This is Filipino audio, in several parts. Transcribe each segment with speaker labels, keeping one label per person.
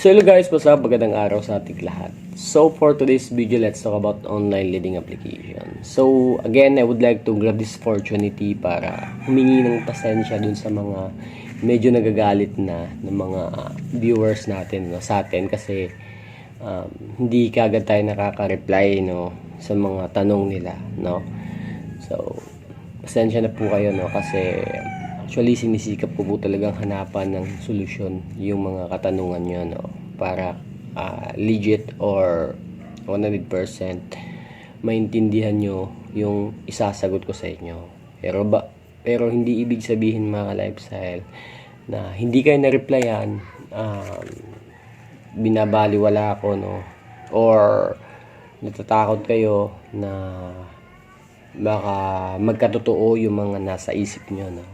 Speaker 1: So hello guys, what's up? Magandang araw sa ating lahat. So for today's video, let's talk about online leading application. So again, I would like to grab this opportunity para humingi ng pasensya dun sa mga medyo nagagalit na ng mga viewers natin, no, sa atin kasi hindi kaagad tayo nakaka-reply, no, sa mga tanong nila, no. So pasensya na po kayo, no, kasi actually sinisikap ko po talagang hanapan ng solusyon yung mga katanungan nyo, no, para legit or 100% maintindihan nyo yung isasagot ko sa inyo. Pero hindi ibig sabihin mga lifestyle na hindi kayo na-replyan, binabaliwala ako, no, or natatakot kayo na baka magkatotoo yung mga nasa isip nyo, no.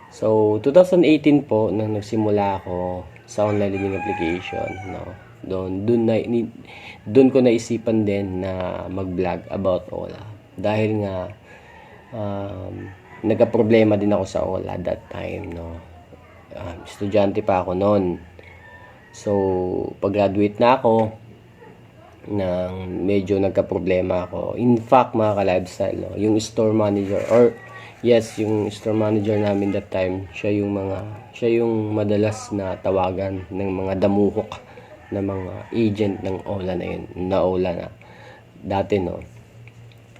Speaker 1: So 2018 po nang nagsimula ako sa online learning application, no. Doon ko naisipan din na mag-vlog about OLA dahil nga nagka-problema din ako sa OLA that time, no. Estudyante pa ako noon. So pag-graduate na ako nang medyo nagka-problema ako. In fact, mga ka-lifestyle, no, yung store manager yung store manager namin that time, siya yung madalas na tawagan ng mga damuhok na mga agent ng OLA na yun, na OLA na dati, no.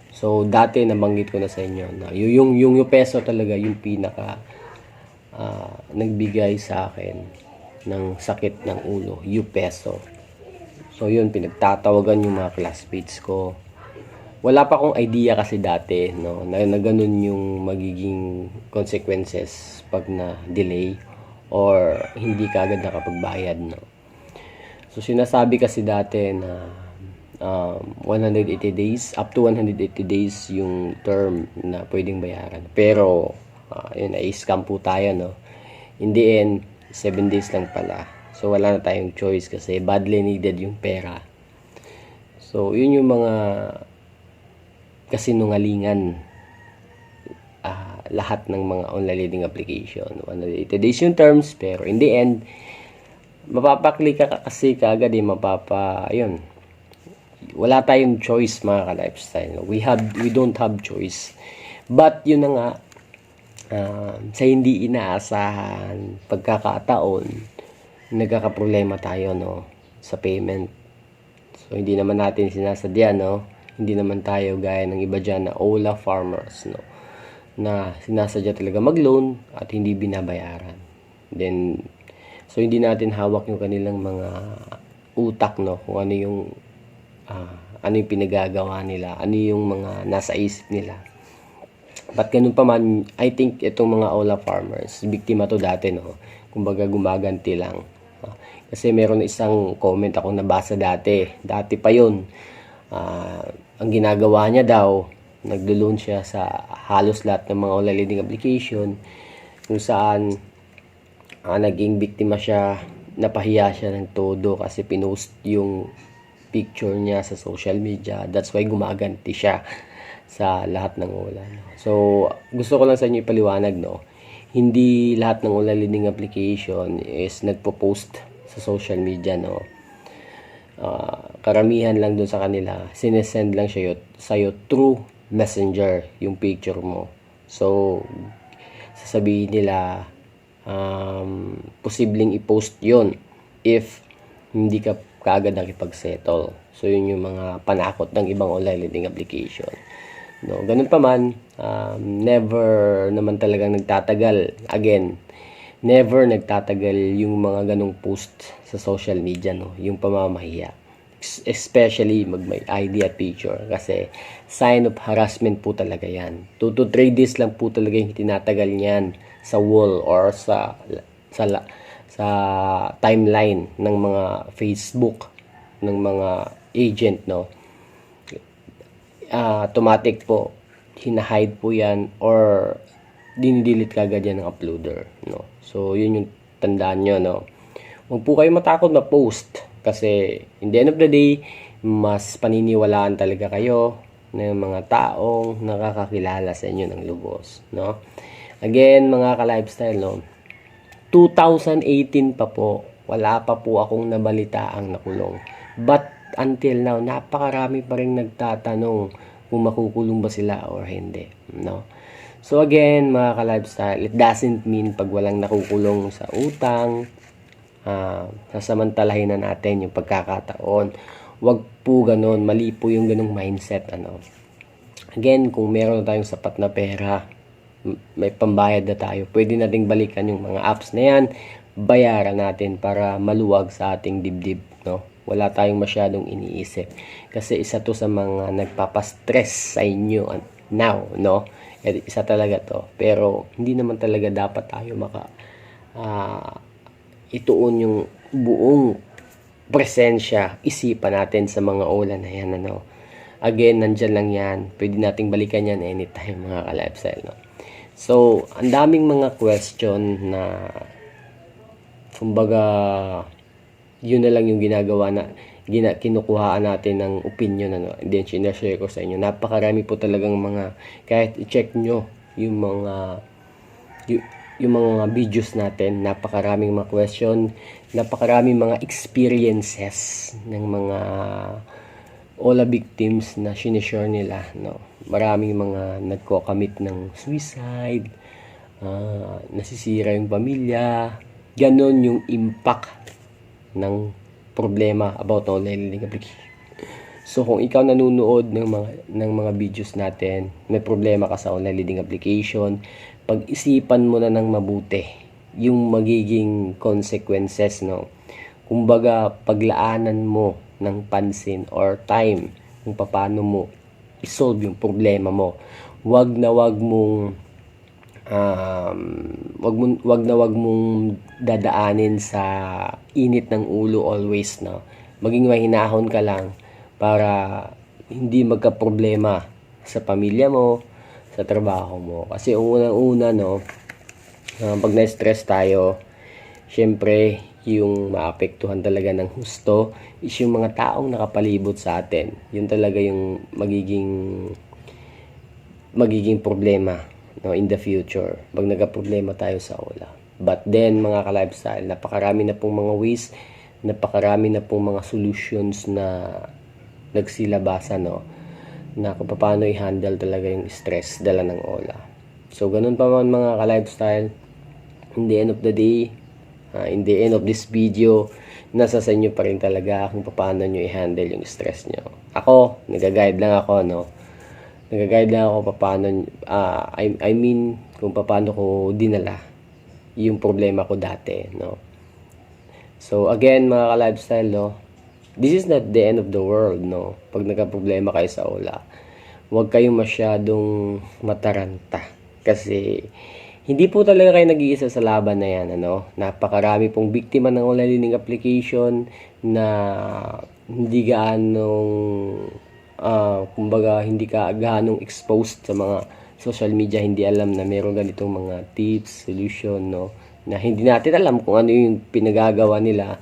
Speaker 1: So dati nabanggit ko na sa inyo na yung peso talaga yung pinaka nagbigay sa akin ng sakit ng ulo, yung peso. So yun, pinagtatawagan yung mga classmates ko. Wala pa akong idea kasi dati, no, na ganun yung magiging consequences pag na-delay or hindi ka agad nakapagbayad, no. So sinasabi kasi dati na 180 days, up to 180 days yung term na pwedeng bayaran. Pero yun, scam po tayo, no. In the end, 7 days lang pala. So wala na tayong choice kasi badly needed yung pera. So yun yung mga kasinungalingan, lahat ng mga online leading application. 180 days yung terms, pero in the end mapapaklik ka kasi kaagad, yun, wala tayong choice mga ka-lifestyle. We don't have choice. But yun na nga, sa hindi inaasahan pagkakataon, nagkakaproblema tayo, no, sa payment. So hindi naman natin sinasadya, no. Hindi naman tayo gaya ng iba dyan na OLA farmers, no, na sinasadya talaga mag-loan at hindi binabayaran. Then so hindi natin hawak yung kanilang mga utak, no, kung ano yung pinagagawa nila, ano yung mga nasa isip nila. But ganun pa man, I think itong mga OLA farmers, biktima to dati, no. Kumbaga gumaganti lang. Kasi meron isang comment akong nabasa dati pa yun. Ang ginagawa niya daw, naglo-loan siya sa halos lahat ng mga online leading application, kung saan naging biktima siya, napahiya siya ng todo kasi pinost yung picture niya sa social media. That's why gumaganti siya sa lahat ng OLA. So gusto ko lang sa inyo ipaliwanag, no, hindi lahat ng online leading application is nagpo-post sa social media, no. Karamihan lang dun sa kanila, sinesend lang siya sa'yo through messenger yung picture mo. So sasabihin nila posibleng i-post yon if hindi ka kaagad nakipag-settle. So yun yung mga panakot ng ibang online leading application, no. Ganun pa man, never naman talagang nagtatagal. Again, never nagtatagal yung mga ganong post sa social media, no, yung pamamahiya, especially may ID at picture, kasi sign of harassment po talaga yan. 2 to 3 days lang po talaga yung tinatagal niyan sa wall or sa timeline ng mga Facebook ng mga agent, no. Automatic po, hinahide po yan or dinidelete kagad yan ng uploader, no. So yun yung tandaan nyo, no. Huwag po kayo matakot na post kasi in the end of the day, mas paniniwalaan talaga kayo ng mga taong nakakakilala sa inyo ng lubos, no. Again, mga ka-lifestyle, no, 2018 pa po wala pa po akong nabalitaang nakulong. But until now, napakarami pa rin nagtatanong kung makukulong ba sila or hindi, no? So again, mga ka-lifestyle, it doesn't mean pag walang nakukulong sa utang, sasamantalahin na natin yung pagkakataon. Wag po ganun, mali po yung ganung mindset, ano. Again, kung meron tayong sapat na pera, may pambayad na tayo, pwede nating balikan yung mga apps na yan, bayaran natin para maluwag sa ating dibdib, no? Wala tayong masyadong iniisip kasi isa to sa mga nagpapastress sa inyo now, no? Isa talaga to, pero hindi naman talaga dapat tayo ituon yung buong presensya, isipan natin sa mga ulan na yan, ano. Again, nandyan lang yan, pwede nating balikan yan anytime, mga ka-lifestyle, no? So, ang daming mga question na kumbaga yun na lang yung ginagawa na kinukuhaan natin ng opinion, ano, and then sinashare ko sa inyo. Napakarami po talagang mga, kahit i-check nyo yung mga videos natin, napakaraming mga question, napakaraming mga experiences ng mga OLA victims na sinishare nila, no. Maraming mga nagko-commit ng suicide, nasisira yung pamilya, ganon yung impact ng problema about online lending application. So kung ikaw nanonood ng mga videos natin, may problema ka sa online lending application, pag-isipan mo na ng mabuti yung magiging consequences, no. Kumbaga, paglaanan mo ng pansin or time kung paano mo i-solve yung problema mo. Wag na wag mong dadaanin sa init ng ulo always, no. Maging mahinahon ka lang para hindi magka-problema sa pamilya mo, sa trabaho mo. Kasi unang-una, no, pag na-stress tayo, syempre yung maapektuhan talaga ng husto is yung mga taong nakapalibot sa atin. Yun talaga yung magiging problema, no, in the future pag nagka-problema tayo sa OLA. But then, mga ka-lifestyle, napakarami na pong mga ways, napakarami na pong mga solutions na nagsilabasan, no, na kung paano i-handle talaga yung stress dala ng OLA. So ganun pa man, mga ka-lifestyle, in the end of the day, in the end of this video, nasa sa inyo pa rin talaga kung paano nyo i-handle yung stress nyo. Ako, nag-guide lang ako, no. Nag-guide lang ako paano, I mean, kung paano ko dinala yung problema ko dati, no. So again, mga ka-lifestyle, no, this is not the end of the world, no. Pag nagka-problema kayo sa OLA, huwag kayong masyadong mataranta kasi hindi po talaga kayo nag-iisa sa laban na yan, ano. Napakarami pong biktima ng online lending application na hindi gaanong kumbaga hindi ka gaanong exposed sa mga social media, hindi alam na meron ganitong mga tips, solution, no, na hindi natin alam kung ano yung pinagagawa nila.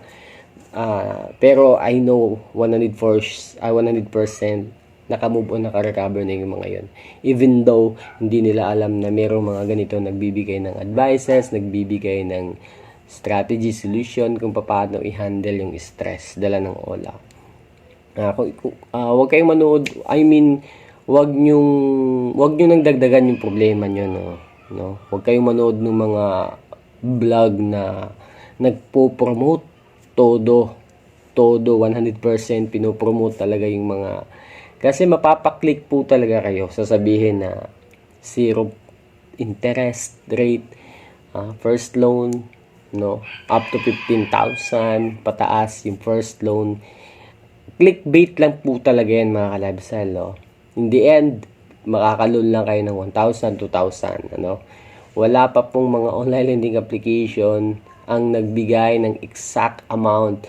Speaker 1: Pero I know 100% nakamove on, naka-recover na yung mga yon. Even though hindi nila alam na merong mga ganito nagbibigay ng advices, nagbibigay ng strategy, solution kung paano i-handle yung stress dala ng OLA. Huwag kayong manood, I mean, huwag nyo nang dagdagan yung problema nyo, no? Huwag kayong manood ng mga vlog na nagpo-promote todo 100% pinopromote talaga yung mga, kasi mapapaklik po talaga kayo, sasabihin na 0 interest rate, first loan, no, up to 15,000 pataas yung first loan. Clickbait lang po talaga yan, mga ka-lifestyle, no. In the end, makakalun lang kayo ng 1,000, 2,000, ano. Wala pa pong mga online lending application ang nagbigay ng exact amount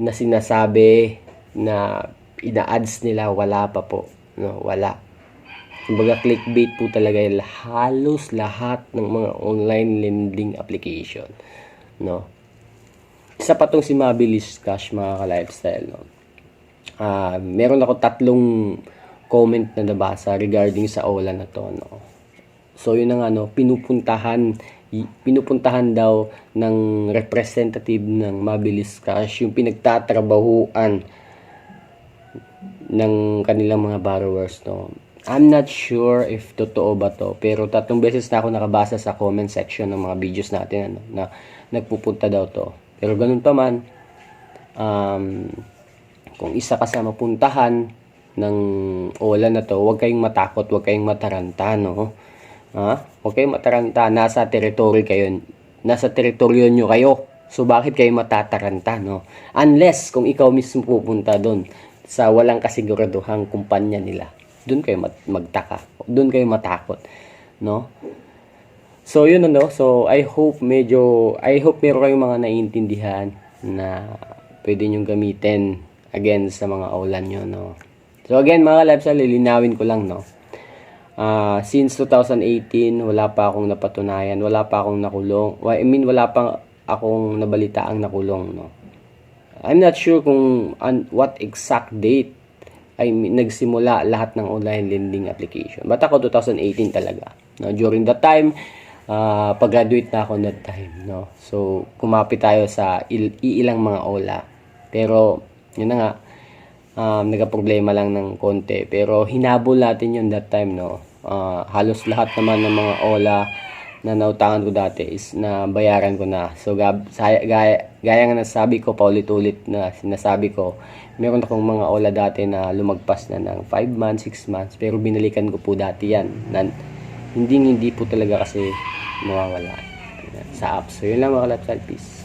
Speaker 1: na sinasabi na ina-ads nila. Wala pa po, no, wala. Kumbaga clickbait po talaga yung halos lahat ng mga online lending application, no. Isa pa tong si Mabilis Cash, mga ka-lifestyle, no. Meron ako 3 comment na nabasa regarding sa OLA na to, no. So yun na nga, no, pinupuntahan pinupuntahan daw ng representative ng Mabilis Cash yung pinagtatrabahuan ng kanilang mga borrowers, no. I'm not sure if totoo ba to, pero 3 beses na ako nakabasa sa comment section ng mga videos natin, ano, na nagpupunta daw to. Pero ganun pa man, kung isa ka sa mapuntahan ng OLA na to, huwag kayong matakot, huwag kayong mataranta, no. Huwag kayong mataranta, nasa teritoryo nyo kayo. So bakit kayo matataranta, no? Unless kung ikaw mismo pupunta doon sa walang kasiguraduhang kumpanya nila, doon kayo magtaka, doon kayo matakot, no? So yun, ano, so I hope meron kayong mga naiintindihan na pwede nyong gamitin again sa mga OLA nyo, no. So again, mga kalabsal, lilinawin ko lang, no. Since 2018, wala pa akong napatunayan, wala pa akong nakulong. Wala pa akong nabalitaang nakulong, no. I'm not sure kung what exact date ay nagsimula lahat ng online lending application. But ako 2018 talaga, no. During that time, pag-graduate na ako that time, no. So kumapit tayo sa ilang mga OLA. Pero yun na nga, nagka-problema lang ng konti, pero hinabol natin yun that time, no. Halos lahat naman ng mga OLA na nautangan ko dati is na bayaran ko na. So gaya nga nasabi ko, paulit-ulit na sinasabi ko, meron akong mga OLA dati na lumagpas na ng 5 months, 6 months, pero binalikan ko po dati yan. Hindi po talaga kasi mawawala sa app. So yun lang, mga kalapsal, peace.